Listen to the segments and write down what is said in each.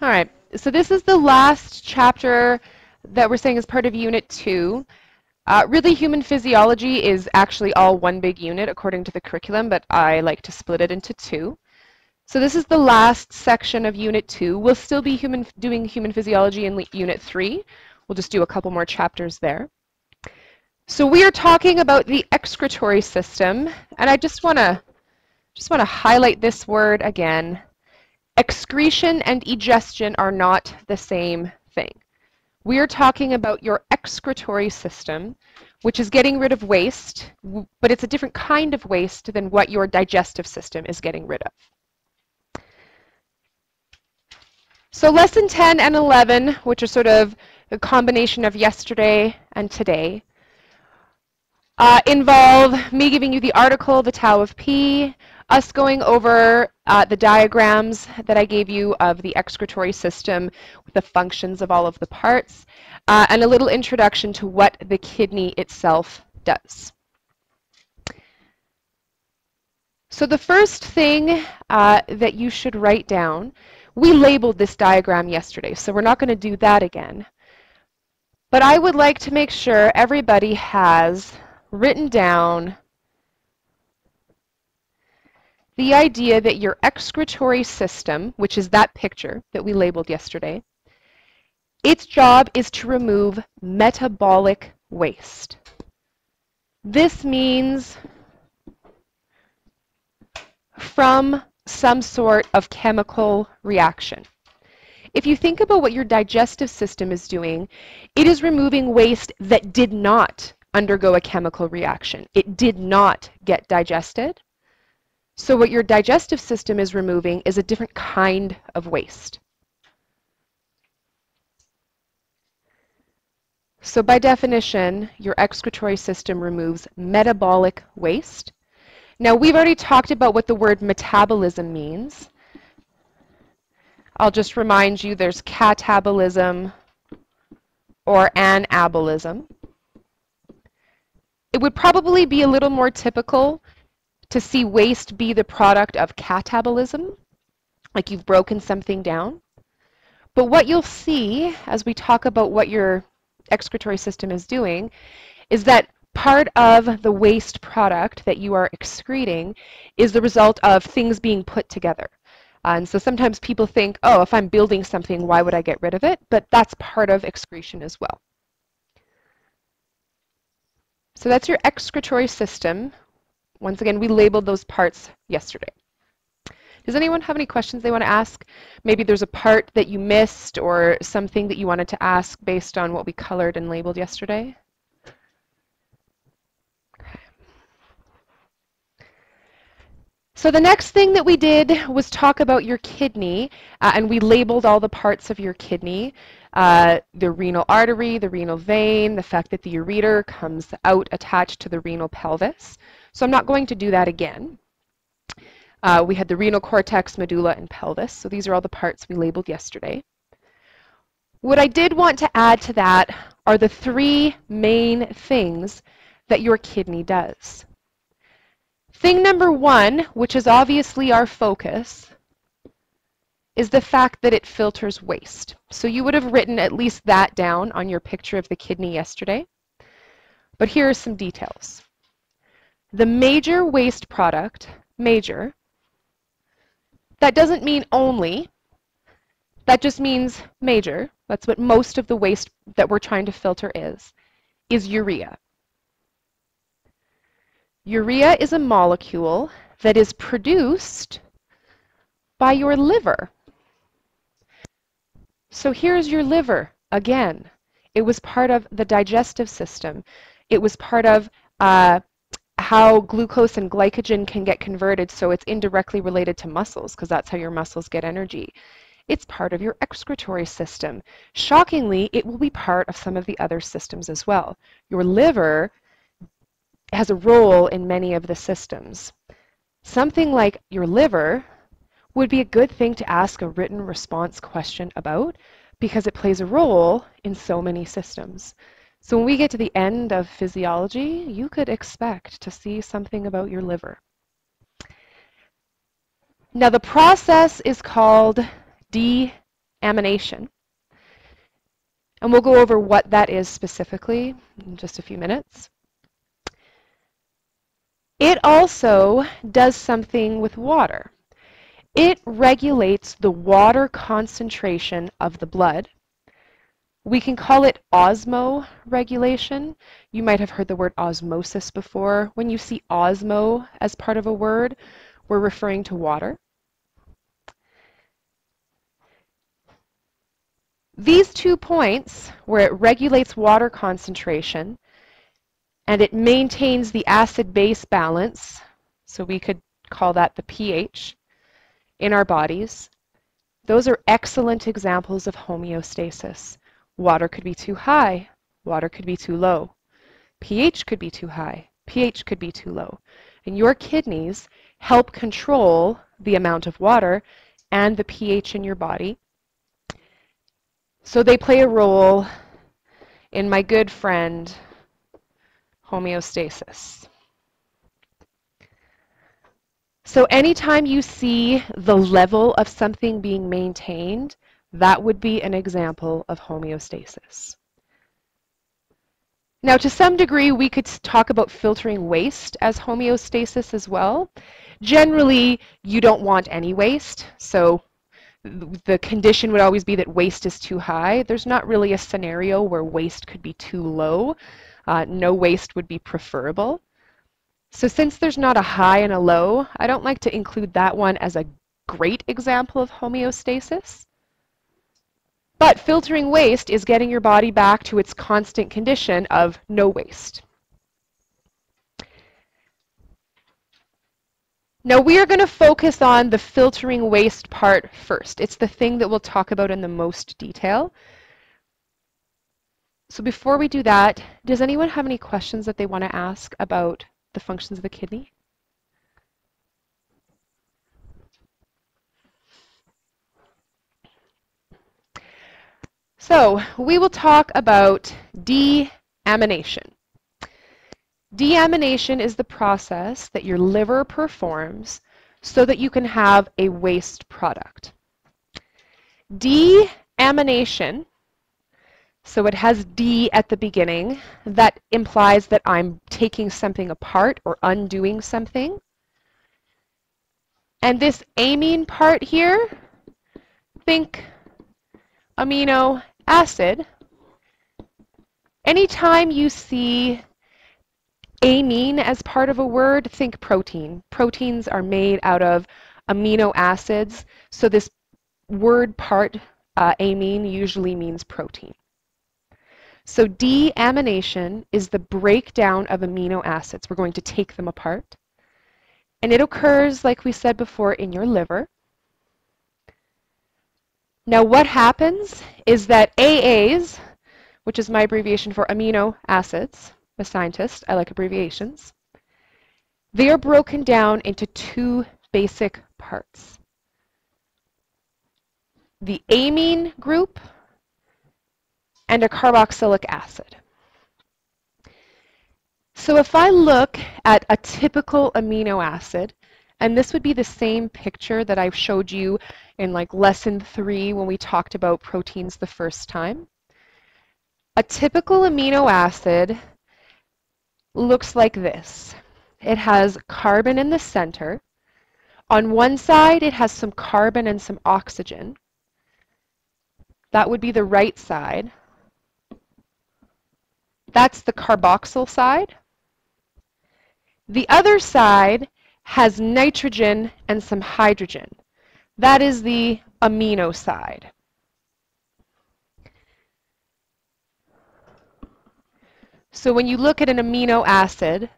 All right, so this is the last chapter that we're saying is part of Unit 2. Really, human physiology is actually all one big unit according to the curriculum, but I like to split it into two. So this is the last section of Unit 2. We'll still be doing human physiology in Unit 3. We'll just do a couple more chapters there. So we are talking about the excretory system, and I just want to highlight this word again. Excretion and egestion are not the same thing. We are talking about your excretory system, which is getting rid of waste, but it's a different kind of waste than what your digestive system is getting rid of. So lesson 10 and 11, which are sort of a combination of yesterday and today, involve me giving you the article, the tau of P, us going over the diagrams that I gave you of the excretory system with the functions of all of the parts, and a little introduction to what the kidney itself does. So the first thing that you should write down, we labeled this diagram yesterday, so we're not going to do that again. But I would like to make sure everybody has written down the idea that your excretory system, which is that picture that we labeled yesterday, its job is to remove metabolic waste. This means from some sort of chemical reaction. If you think about what your digestive system is doing, it is removing waste that did not undergo a chemical reaction. It did not get digested. So what your digestive system is removing is a different kind of waste. So by definition, your excretory system removes metabolic waste. Now we've already talked about what the word metabolism means. I'll just remind you there's catabolism or anabolism. It would probably be a little more typical to see waste be the product of catabolism, like you've broken something down. But what you'll see as we talk about what your excretory system is doing is that part of the waste product that you are excreting is the result of things being put together. And so sometimes people think, oh, if I'm building something, why would I get rid of it? But that's part of excretion as well. So that's your excretory system. Once again, we labeled those parts yesterday. Does anyone have any questions they want to ask? Maybe there's a part that you missed or something that you wanted to ask based on what we colored and labeled yesterday? Okay. So the next thing that we did was talk about your kidney, and we labeled all the parts of your kidney. The renal artery, the renal vein, the fact that the ureter comes out attached to the renal pelvis. So I'm not going to do that again. We had the renal cortex, medulla, and pelvis. So these are all the parts we labeled yesterday. What I did want to add to that are the three main things that your kidney does. Thing number one, which is obviously our focus, is the fact that it filters waste. So you would have written at least that down on your picture of the kidney yesterday. But here are some details. The major waste product, major, that doesn't mean only, that just means major. That's what most of the waste that we're trying to filter is urea. Urea is a molecule that is produced by your liver. So here's your liver again. It was part of the digestive system. It was part of how glucose and glycogen can get converted, so it's indirectly related to muscles because that's how your muscles get energy. It's part of your excretory system. Shockingly, it will be part of some of the other systems as well. Your liver has a role in many of the systems. Something like your liver would be a good thing to ask a written response question about because it plays a role in so many systems. So when we get to the end of physiology, you could expect to see something about your liver. Now the process is called deamination. deamination. And we'll go over what that is specifically in just a few minutes. It also does something with water. It regulates the water concentration of the blood. We can call it osmoregulation. You might have heard the word osmosis before. When you see osmo as part of a word, we're referring to water. These 2 points, where it regulates water concentration and it maintains the acid-base balance, so we could call that the pH in our bodies, those are excellent examples of homeostasis. Water could be too high, water could be too low. pH could be too high, pH could be too low. And your kidneys help control the amount of water and the pH in your body. So they play a role in my good friend, homeostasis. So anytime you see the level of something being maintained, that would be an example of homeostasis. Now, to some degree, we could talk about filtering waste as homeostasis as well. Generally, you don't want any waste, so the condition would always be that waste is too high. There's not really a scenario where waste could be too low. No waste would be preferable. So since there's not a high and a low, I don't like to include that one as a great example of homeostasis. But filtering waste is getting your body back to its constant condition of no waste. Now we are going to focus on the filtering waste part first. It's the thing that we'll talk about in the most detail. So before we do that, does anyone have any questions that they want to ask about the functions of the kidney? So we will talk about deamination. Deamination is the process that your liver performs so that you can have a waste product. Deamination, so it has D at the beginning, that implies that I'm taking something apart or undoing something. And this amine part here, think amino acid. Anytime you see amine as part of a word, think protein. Proteins are made out of amino acids, so this word part, amine, usually means protein. So deamination is the breakdown of amino acids. We're going to take them apart. And it occurs, like we said before, in your liver. Now what happens is that AAs, which is my abbreviation for amino acids, I'm a scientist, I like abbreviations, they are broken down into 2 basic parts. The amine group and a carboxylic acid. So if I look at a typical amino acid, and this would be the same picture that I showed you in like lesson 3 when we talked about proteins the first time. A typical amino acid looks like this. It has carbon in the center. On one side, it has some carbon and some oxygen. That would be the right side. That's the carboxyl side. The other side has nitrogen and some hydrogen. That is the amino side. So when you look at an amino acid,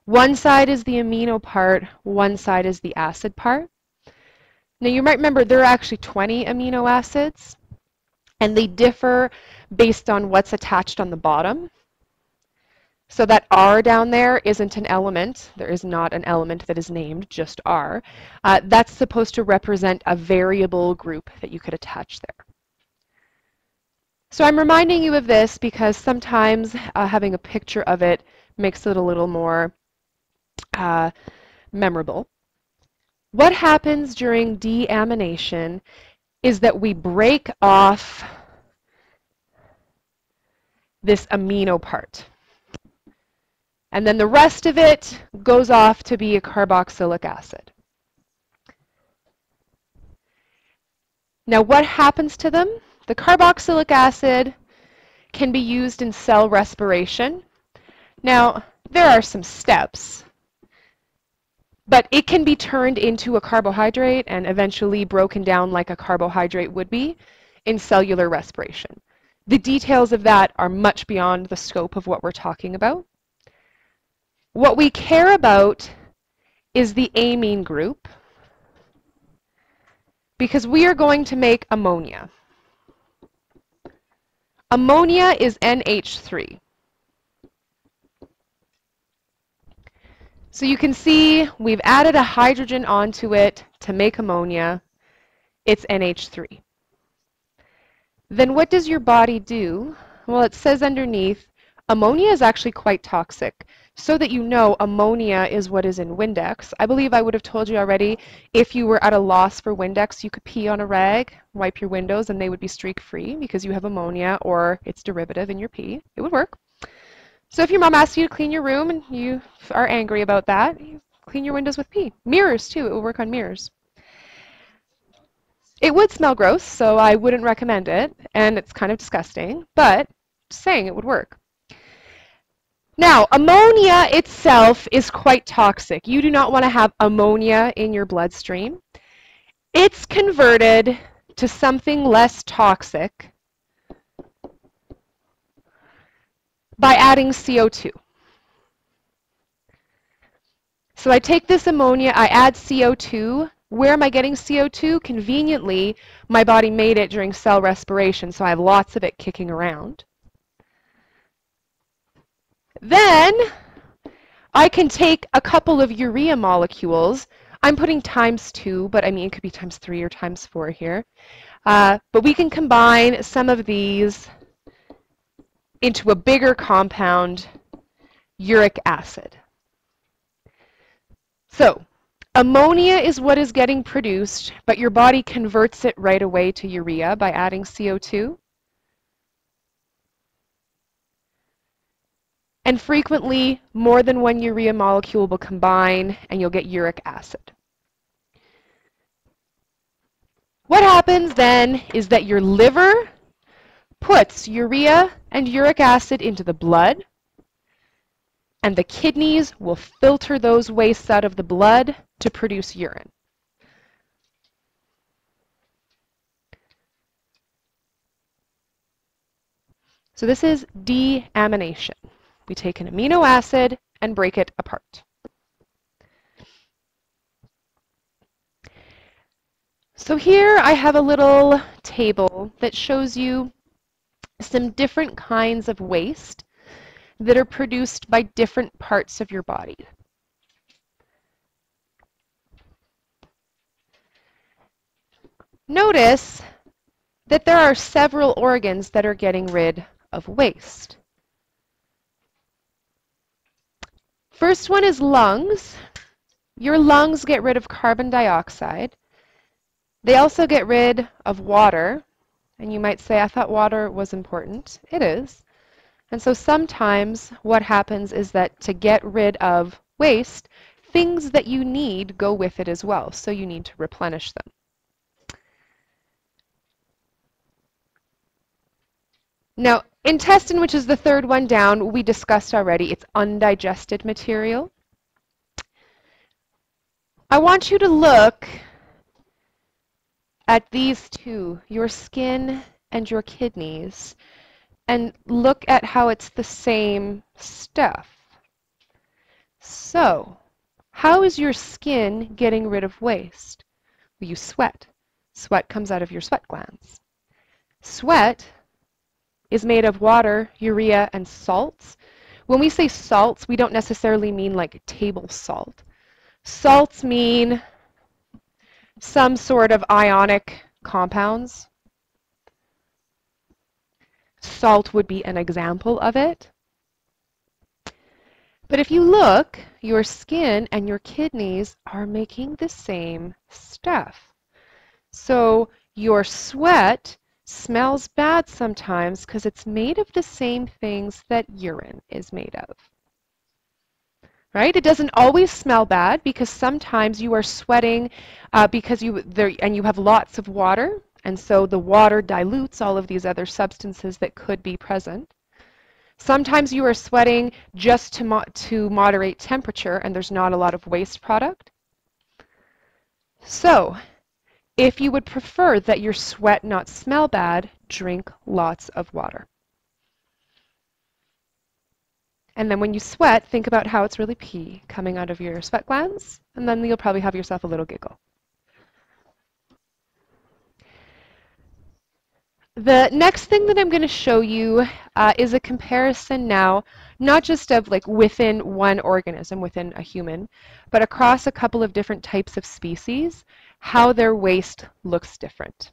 one side is the amino part, one side is the acid part. Now you might remember there are actually 20 amino acids, and they differ based on what's attached on the bottom. So that R down there isn't an element. There is not an element that is named, just R. That's supposed to represent a variable group that you could attach there. So I'm reminding you of this because sometimes having a picture of it makes it a little more memorable. What happens during deamination is that we break off this amino part. And then the rest of it goes off to be a carboxylic acid. Now what happens to them? The carboxylic acid can be used in cell respiration. Now, there are some steps, but it can be turned into a carbohydrate and eventually broken down like a carbohydrate would be in cellular respiration. The details of that are much beyond the scope of what we're talking about. What we care about is the amine group, because we are going to make ammonia. Ammonia is NH3. So you can see we've added a hydrogen onto it to make ammonia. It's NH3. Then what does your body do? Well, it says underneath, ammonia is actually quite toxic. So that you know, ammonia is what is in Windex. I believe I would have told you already, if you were at a loss for Windex, you could pee on a rag, wipe your windows, and they would be streak-free because you have ammonia or its derivative in your pee. It would work. So if your mom asks you to clean your room and you are angry about that, you clean your windows with pee. Mirrors, too. It will work on mirrors. It would smell gross, so I wouldn't recommend it, and it's kind of disgusting, but just saying it would work. Now, ammonia itself is quite toxic. You do not want to have ammonia in your bloodstream. It's converted to something less toxic by adding CO2. So I take this ammonia, I add CO2. Where am I getting CO2? Conveniently, my body made it during cell respiration, so I have lots of it kicking around. Then I can take a couple of urea molecules. I'm putting ×2, but I mean it could be ×3 or ×4 here. But we can combine some of these into a bigger compound, uric acid. So ammonia is what is getting produced, but your body converts it right away to urea by adding CO2. And frequently, more than one urea molecule will combine, and you'll get uric acid. What happens then is that your liver puts urea and uric acid into the blood, and the kidneys will filter those wastes out of the blood to produce urine. So this is deamination. We take an amino acid and break it apart. So here I have a little table that shows you some different kinds of waste that are produced by different parts of your body. Notice that there are several organs that are getting rid of waste. First one is lungs. Your lungs get rid of carbon dioxide. They also get rid of water. And you might say, I thought water was important. It is. And so sometimes what happens is that to get rid of waste, things that you need go with it as well. So you need to replenish them. Now, intestine, which is the third one down, we discussed already. It's undigested material. I want you to look at these two, your skin and your kidneys, and look at how it's the same stuff. So, how is your skin getting rid of waste? Well, you sweat. Sweat comes out of your sweat glands. Sweat is made of water, urea, and salts. When we say salts, we don't necessarily mean like table salt. Salts mean some sort of ionic compounds. Salt would be an example of it. But if you look, your skin and your kidneys are making the same stuff. So your sweat smells bad sometimes because it's made of the same things that urine is made of. Right? It doesn't always smell bad because sometimes you are sweating because you have lots of water, and so the water dilutes all of these other substances that could be present. Sometimes you are sweating just to moderate temperature and there's not a lot of waste product. So, if you would prefer that your sweat not smell bad, drink lots of water. And then when you sweat, think about how it's really pee coming out of your sweat glands, and then you'll probably have yourself a little giggle. The next thing that I'm going to show you is a comparison now, not just of like within one organism, within a human, but across a couple of different types of species, how their waste looks different.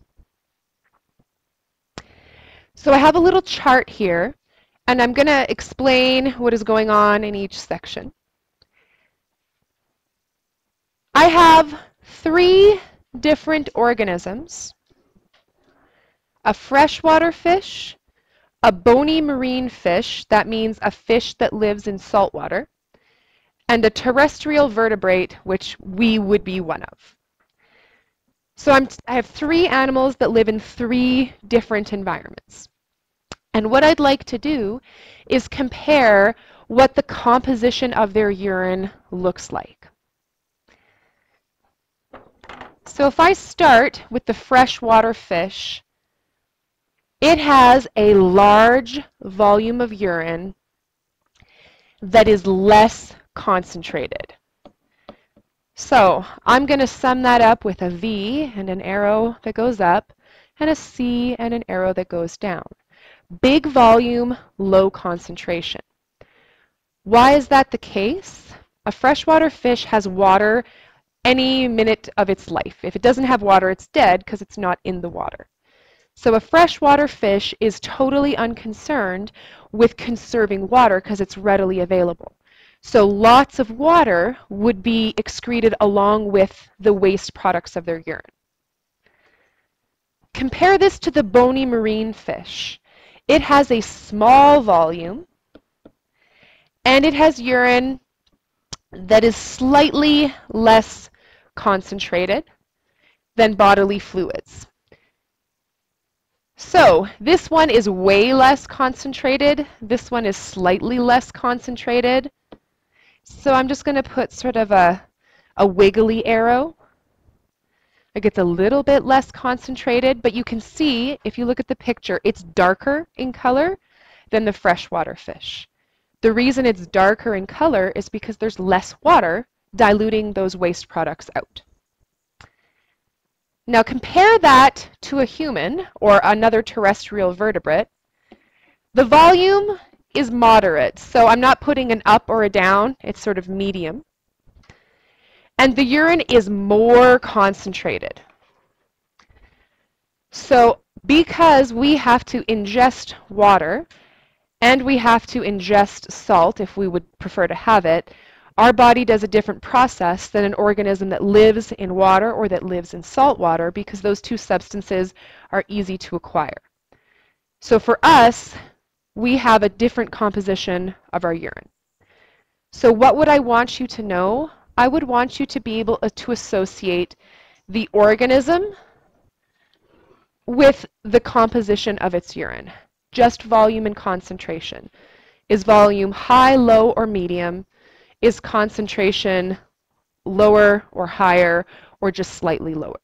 So I have a little chart here, and I'm going to explain what is going on in each section. I have 3 different organisms: a freshwater fish, a bony marine fish, that means a fish that lives in salt water, and a terrestrial vertebrate, which we would be one of. So I have 3 animals that live in 3 different environments. And what I'd like to do is compare what the composition of their urine looks like. So if I start with the freshwater fish, it has a large volume of urine that is less concentrated. So I'm going to sum that up with a V and an arrow that goes up, and a C and an arrow that goes down. Big volume, low concentration. Why is that the case? A freshwater fish has water any minute of its life. If it doesn't have water, it's dead because it's not in the water. So a freshwater fish is totally unconcerned with conserving water because it's readily available. So lots of water would be excreted along with the waste products of their urine. Compare this to the bony marine fish. It has a small volume, and it has urine that is slightly less concentrated than bodily fluids. So this one is way less concentrated. This one is slightly less concentrated. So I'm just going to put sort of a wiggly arrow. It gets a little bit less concentrated, but you can see, if you look at the picture, it's darker in color than the freshwater fish. The reason it's darker in color is because there's less water diluting those waste products out. Now compare that to a human or another terrestrial vertebrate. The volume is moderate, so I'm not putting an up or a down, it's sort of medium. And the urine is more concentrated. So because we have to ingest water and we have to ingest salt if we would prefer to have it, our body does a different process than an organism that lives in water or that lives in salt water, because those 2 substances are easy to acquire. So for us, we have a different composition of our urine. So what would I want you to know? I would want you to be able to associate the organism with the composition of its urine. Just volume and concentration. Is volume high, low, or medium? Is concentration lower or higher, or just slightly lower?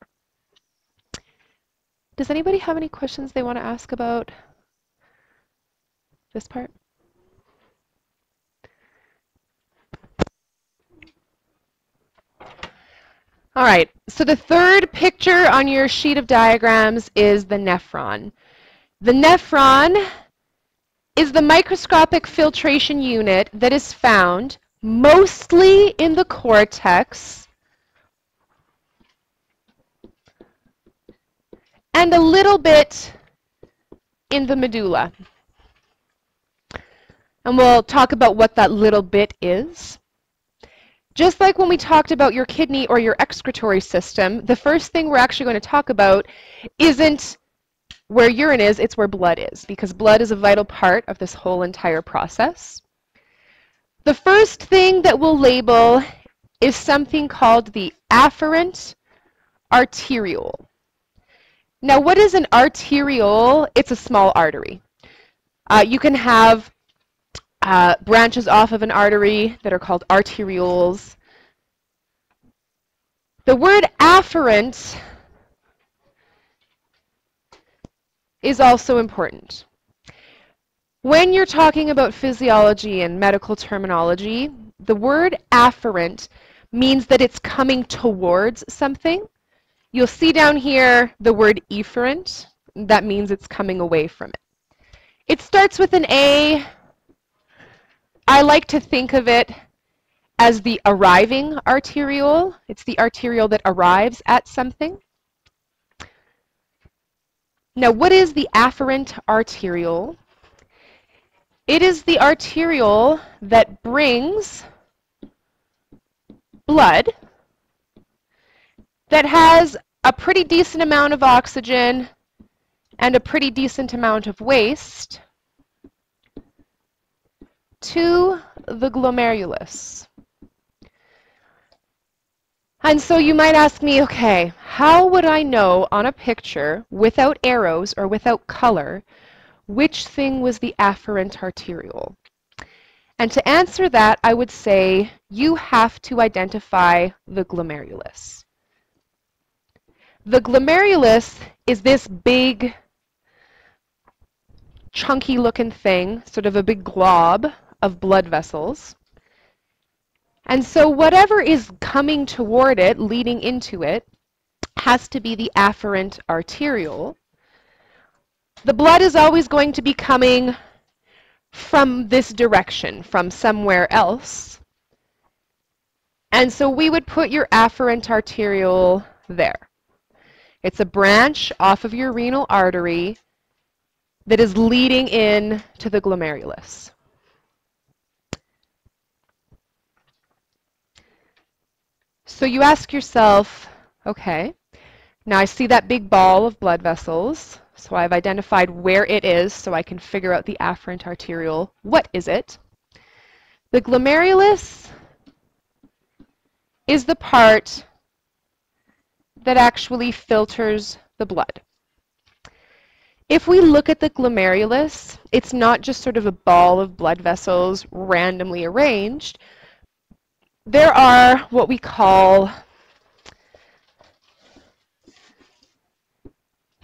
Does anybody have any questions they want to ask about this part? All right, so the third picture on your sheet of diagrams is the nephron. The nephron is the microscopic filtration unit that is found mostly in the cortex and a little bit in the medulla. And we'll talk about what that little bit is. Just like when we talked about your kidney or your excretory system, the first thing we're actually going to talk about isn't where urine is, it's where blood is, because blood is a vital part of this whole entire process. The first thing that we'll label is something called the afferent arteriole. Now, what is an arteriole? It's a small artery. You can have branches off of an artery that are called arterioles. The word afferent is also important. When you're talking about physiology and medical terminology, the word afferent means that it's coming towards something. You'll see down here the word efferent. That means it's coming away from it. It starts with an A. I like to think of it as the arriving arteriole. It's the arteriole that arrives at something. Now, what is the afferent arteriole? It is the arteriole that brings blood that has a pretty decent amount of oxygen and a pretty decent amount of waste to the glomerulus. And so you might ask me, okay, how would I know on a picture without arrows or without color which thing was the afferent arteriole? And to answer that, I would say you have to identify the glomerulus. The glomerulus is this big, chunky looking thing, sort of a big glob of blood vessels. And so whatever is coming toward it, leading into it, has to be the afferent arteriole. The blood is always going to be coming from this direction, from somewhere else. And so we would put your afferent arteriole there. It's a branch off of your renal artery that is leading in to the glomerulus. So you ask yourself, okay, now I see that big ball of blood vessels, so I've identified where it is so I can figure out the afferent arteriole. What is it? The glomerulus is the part that actually filters the blood. If we look at the glomerulus, it's not just sort of a ball of blood vessels randomly arranged. There are what we call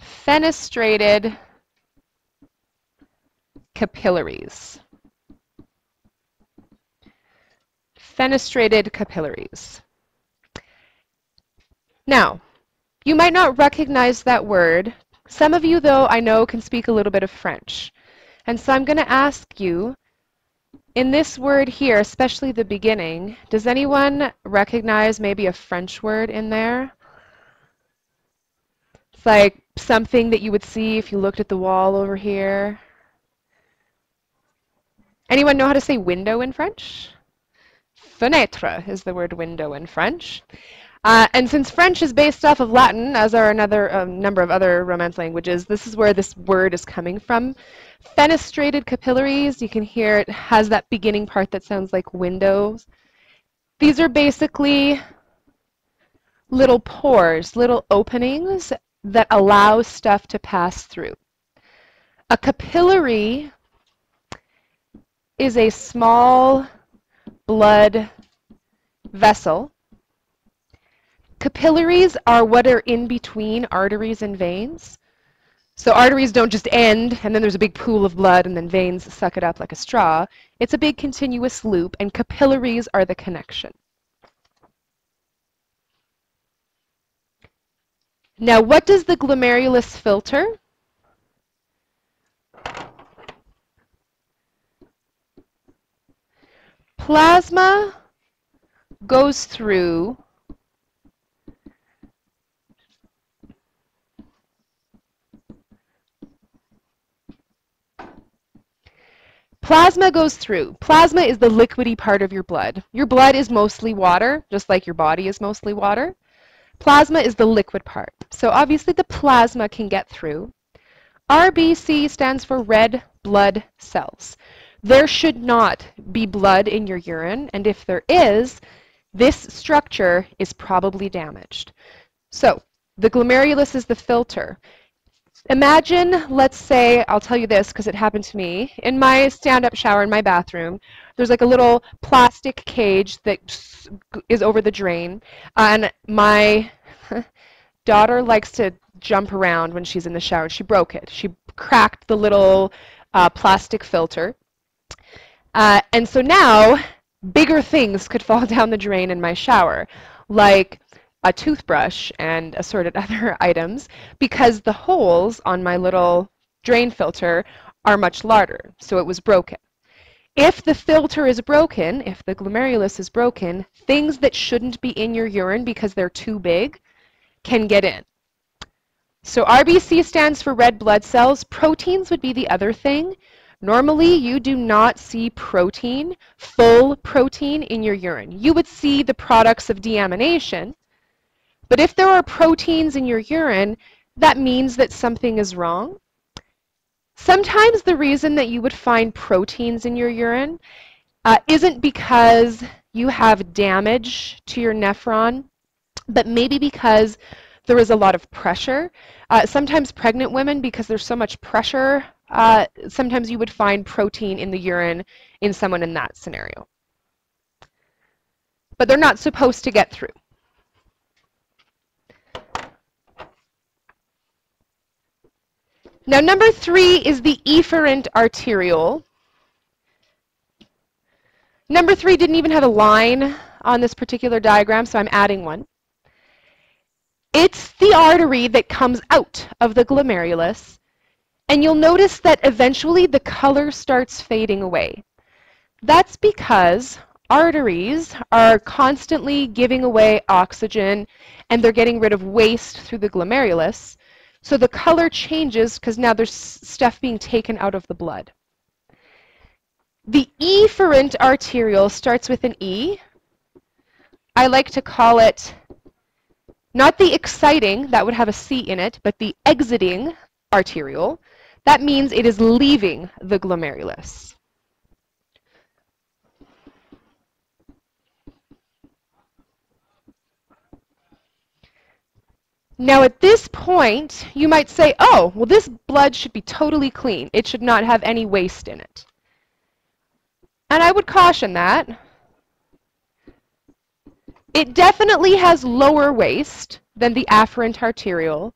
fenestrated capillaries. Fenestrated capillaries. Now, you might not recognize that word. Some of you, though, I know can speak a little bit of French. And so I'm going to ask you, in this word here, especially the beginning, does anyone recognize maybe a French word in there? It's like something that you would see if you looked at the wall over here. Anyone know how to say window in French? Fenêtre is the word window in French. And since French is based off of Latin, as are another number of other Romance languages, this is where this word is coming from. Fenestrated capillaries, you can hear it has that beginning part that sounds like windows. These are basically little pores, little openings that allow stuff to pass through. A capillary is a small blood vessel. Capillaries are what are in between arteries and veins. So arteries don't just end and then there's a big pool of blood and then veins suck it up like a straw. It's a big continuous loop, and capillaries are the connection. Now, what does the glomerulus filter? Plasma goes through Plasma goes through. Plasma is the liquidy part of your blood. Your blood is mostly water, just like your body is mostly water. Plasma is the liquid part. So obviously the plasma can get through. RBC stands for red blood cells. There should not be blood in your urine, and if there is, this structure is probably damaged. So the glomerulus is the filter. Imagine, let's say, I'll tell you this because it happened to me, in my stand-up shower in my bathroom, there's like a little plastic cage that is over the drain, and my daughter likes to jump around when she's in the shower. She broke it. She cracked the little plastic filter. And so now, bigger things could fall down the drain in my shower, like a toothbrush and assorted other items, because the holes on my little drain filter are much larger, so it was broken. If the filter is broken, if the glomerulus is broken, things that shouldn't be in your urine because they're too big can get in. So RBC stands for red blood cells. Proteins would be the other thing. Normally, you do not see protein, full protein, in your urine. You would see the products of deamination, but if there are proteins in your urine, that means that something is wrong. Sometimes the reason that you would find proteins in your urine isn't because you have damage to your nephron, but maybe because there is a lot of pressure. Sometimes pregnant women, because there's so much pressure, sometimes you would find protein in the urine in someone in that scenario. But they're not supposed to get through. Now, number 3 is the efferent arteriole. Number 3 didn't even have a line on this particular diagram, so I'm adding one. It's the artery that comes out of the glomerulus, and you'll notice that eventually the color starts fading away. That's because arteries are constantly giving away oxygen, and they're getting rid of waste through the glomerulus. So the color changes because now there's stuff being taken out of the blood. The efferent arteriole starts with an E. I like to call it not the exciting, that would have a C in it, but the exiting arteriole. That means it is leaving the glomerulus. Now at this point, you might say, oh, well this blood should be totally clean. It should not have any waste in it. And I would caution that. It definitely has lower waste than the afferent arteriole,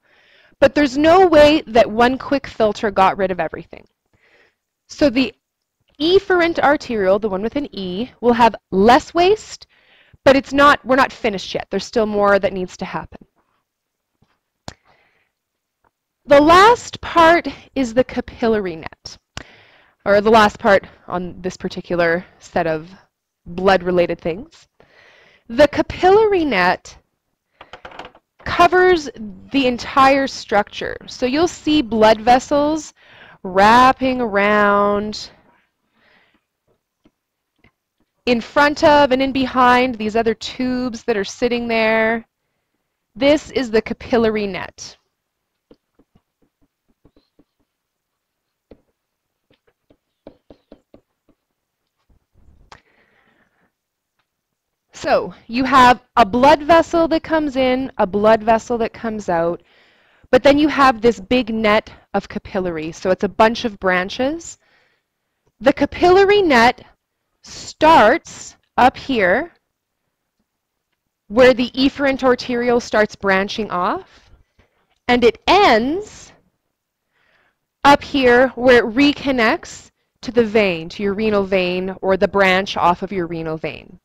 but there's no way that one quick filter got rid of everything. So the efferent arteriole, the one with an E, will have less waste, but we're not finished yet. There's still more that needs to happen. The last part is the capillary net, or the last part on this particular set of blood-related things. The capillary net covers the entire structure. So you'll see blood vessels wrapping around in front of and in behind these other tubes that are sitting there. This is the capillary net. So you have a blood vessel that comes in, a blood vessel that comes out, but then you have this big net of capillaries. So it's a bunch of branches. The capillary net starts up here where the efferent arteriole starts branching off, and it ends up here where it reconnects to the vein, to your renal vein, or the branch off of your renal vein.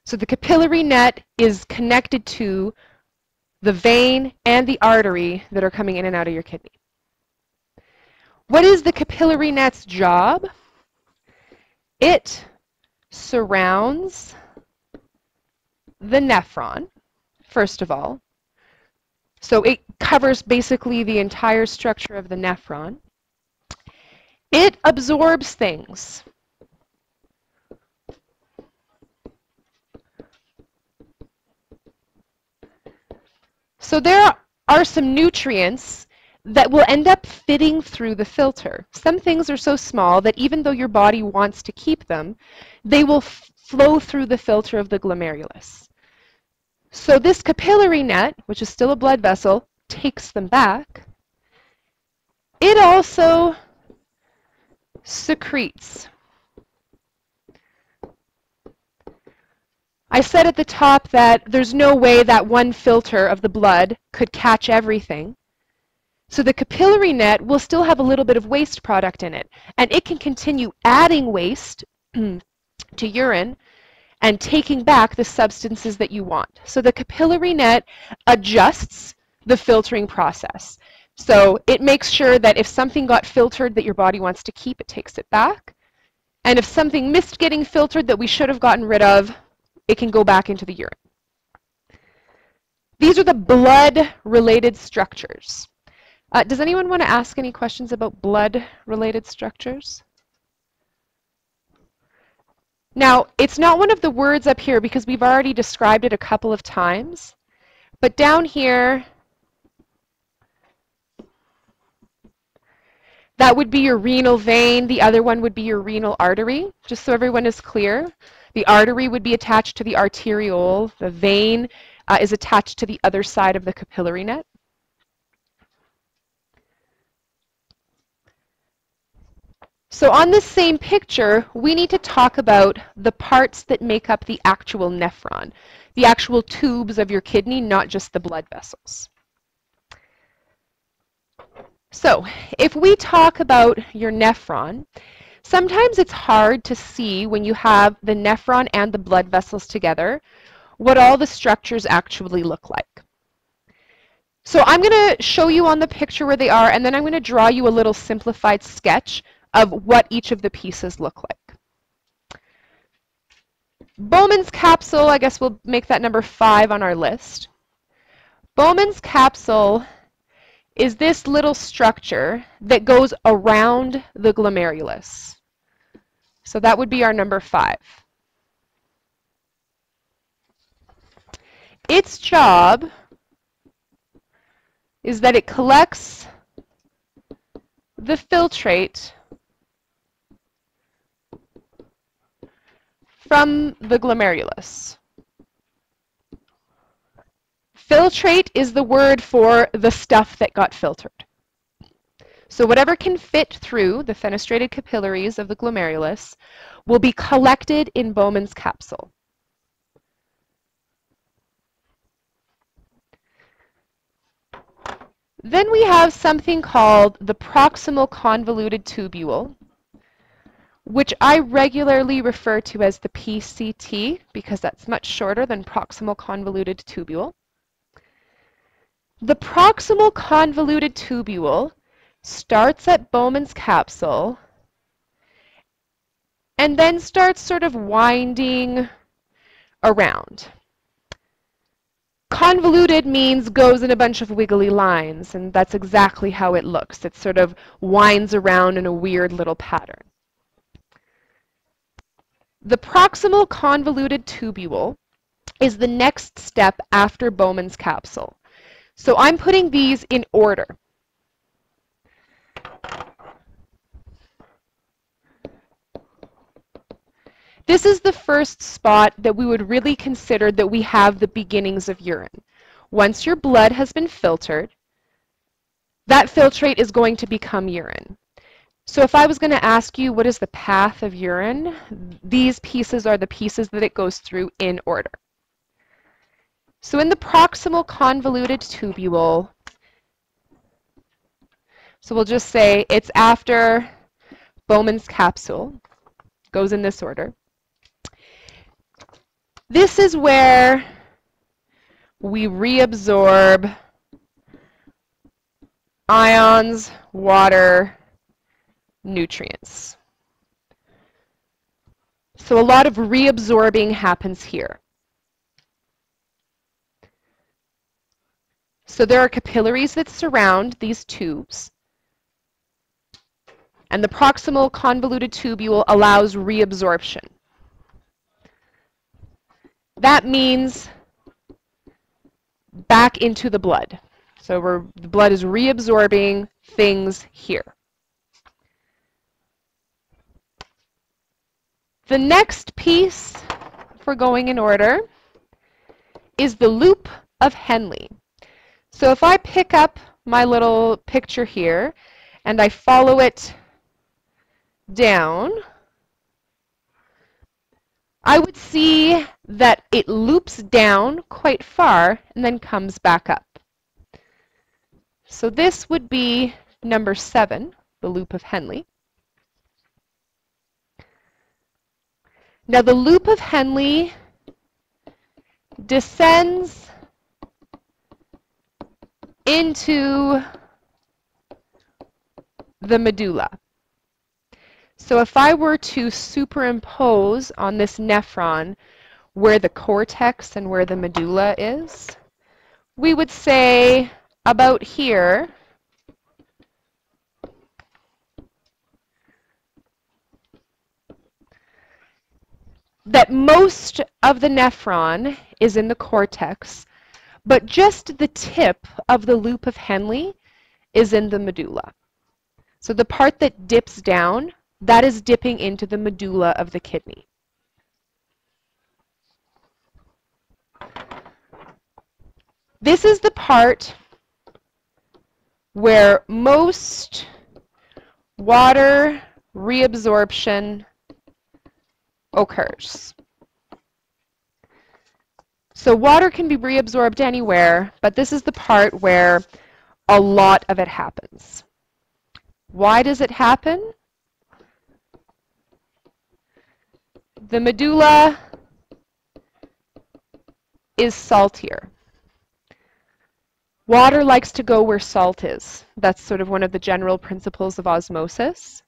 So the capillary net is connected to the vein and the artery that are coming in and out of your kidney. What is the capillary net's job? It surrounds the nephron, first of all. So it covers basically the entire structure of the nephron. It absorbs things. So there are some nutrients that will end up fitting through the filter. Some things are so small that even though your body wants to keep them, they will flow through the filter of the glomerulus. So this capillary net, which is still a blood vessel, takes them back. It also secretes. I said at the top that there's no way that one filter of the blood could catch everything. So the capillary net will still have a little bit of waste product in it, and it can continue adding waste to urine and taking back the substances that you want. So the capillary net adjusts the filtering process. So it makes sure that if something got filtered that your body wants to keep, it takes it back. And if something missed getting filtered that we should have gotten rid of, it can go back into the urine. These are the blood-related structures. Does anyone want to ask any questions about blood-related structures? Now, it's not one of the words up here because we've already described it a couple of times, but down here, that would be your renal vein. The other one would be your renal artery, just so everyone is clear. The artery would be attached to the arteriole. The vein is attached to the other side of the capillary net. So on this same picture, we need to talk about the parts that make up the actual nephron, the actual tubes of your kidney, not just the blood vessels. So if we talk about your nephron, sometimes it's hard to see when you have the nephron and the blood vessels together what all the structures actually look like. So I'm going to show you on the picture where they are, and then I'm going to draw you a little simplified sketch of what each of the pieces look like. Bowman's capsule, I guess we'll make that number 5 on our list. Bowman's capsule is this little structure that goes around the glomerulus. So that would be our number 5. Its job is that it collects the filtrate from the glomerulus. Filtrate is the word for the stuff that got filtered. So whatever can fit through the fenestrated capillaries of the glomerulus will be collected in Bowman's capsule. Then we have something called the proximal convoluted tubule, which I regularly refer to as the PCT because that's much shorter than proximal convoluted tubule. The proximal convoluted tubule starts at Bowman's capsule and then starts sort of winding around. Convoluted means goes in a bunch of wiggly lines, and that's exactly how it looks. It sort of winds around in a weird little pattern. The proximal convoluted tubule is the next step after Bowman's capsule. So I'm putting these in order. This is the first spot that we would really consider that we have the beginnings of urine. Once your blood has been filtered, that filtrate is going to become urine. So if I was going to ask you what is the path of urine, these pieces are the pieces that it goes through in order. So in the proximal convoluted tubule, so we'll just say it's after Bowman's capsule, goes in this order. This is where we reabsorb ions, water, nutrients. So a lot of reabsorbing happens here. So there are capillaries that surround these tubes, and the proximal convoluted tubule allows reabsorption. That means back into the blood. So the blood is reabsorbing things here. The next piece, if we're going in order, is the loop of Henle. So if I pick up my little picture here and I follow it down, I would see that it loops down quite far and then comes back up. So this would be number 7, the loop of Henle. Now the loop of Henle descends into the medulla. So if I were to superimpose on this nephron where the cortex and where the medulla is, we would say about here that most of the nephron is in the cortex, but just the tip of the loop of Henle is in the medulla. So the part that dips down, that is dipping into the medulla of the kidney. This is the part where most water reabsorption occurs. So water can be reabsorbed anywhere, but this is the part where a lot of it happens. Why does it happen? The medulla is saltier. Water likes to go where salt is. That's sort of one of the general principles of osmosis.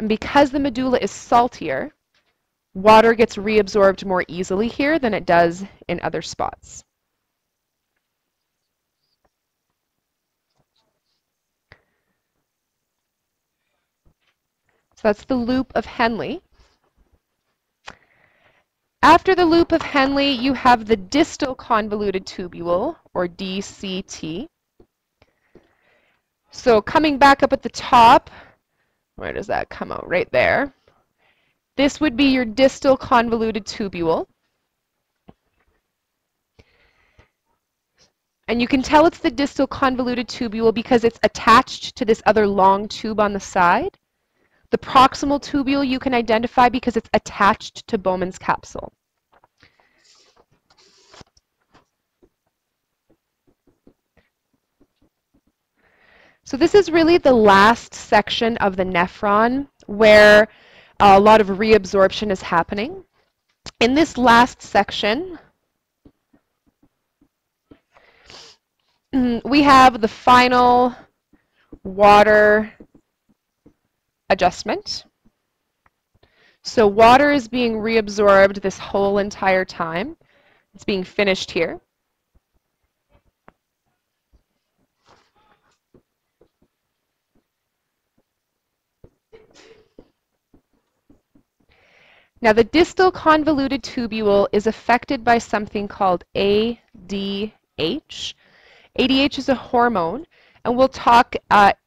And because the medulla is saltier, water gets reabsorbed more easily here than it does in other spots. So that's the loop of Henle. After the loop of Henle, you have the distal convoluted tubule, or DCT. So coming back up at the top, where does that come out? Right there. This would be your distal convoluted tubule. And you can tell it's the distal convoluted tubule because it's attached to this other long tube on the side. The proximal tubule you can identify because it's attached to Bowman's capsule. So this is really the last section of the nephron where a lot of reabsorption is happening. In this last section, we have the final water adjustment. So water is being reabsorbed this whole entire time. It's being finished here. Now the distal convoluted tubule is affected by something called ADH. ADH is a hormone, and we'll talk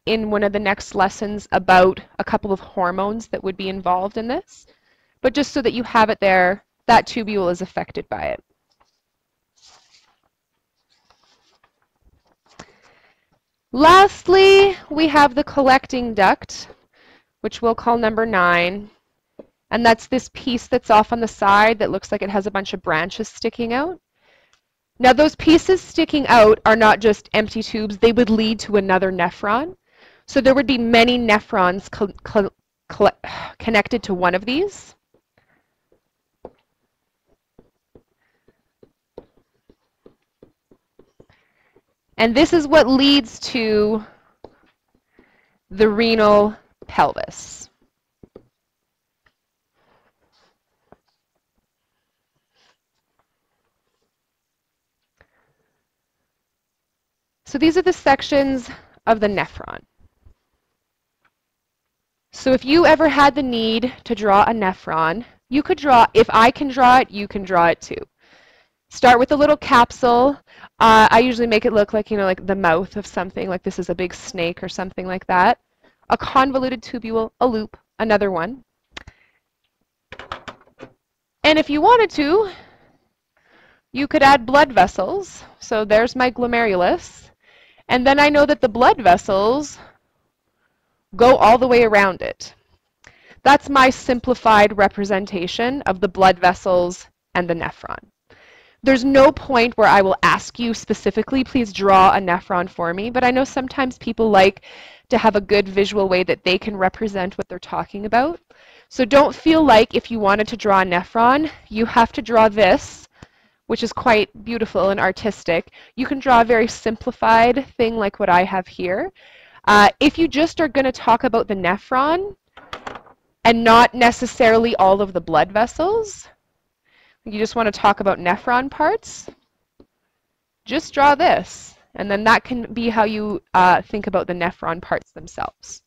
in one of the next lessons about a couple of hormones that would be involved in this. But just so that you have it there, that tubule is affected by it. Lastly, we have the collecting duct, which we'll call number 9. And that's this piece that's off on the side that looks like it has a bunch of branches sticking out. Now those pieces sticking out are not just empty tubes, they would lead to another nephron. So there would be many nephrons connected to one of these. And this is what leads to the renal pelvis. So these are the sections of the nephron. So if you ever had the need to draw a nephron, you could draw, if I can draw it, you can draw it too. Start with a little capsule. I usually make it look like, you know, like the mouth of something, like this is a big snake or something like that. A convoluted tubule, a loop, another one. And if you wanted to, you could add blood vessels. So there's my glomerulus. And then I know that the blood vessels go all the way around it. That's my simplified representation of the blood vessels and the nephron. There's no point where I will ask you specifically, please draw a nephron for me, but I know sometimes people like to have a good visual way that they can represent what they're talking about. So don't feel like if you wanted to draw a nephron, you have to draw this, which is quite beautiful and artistic. You can draw a very simplified thing like what I have here. If you just are going to talk about the nephron and not necessarily all of the blood vessels, you just want to talk about nephron parts, just draw this. And then that can be how you think about the nephron parts themselves.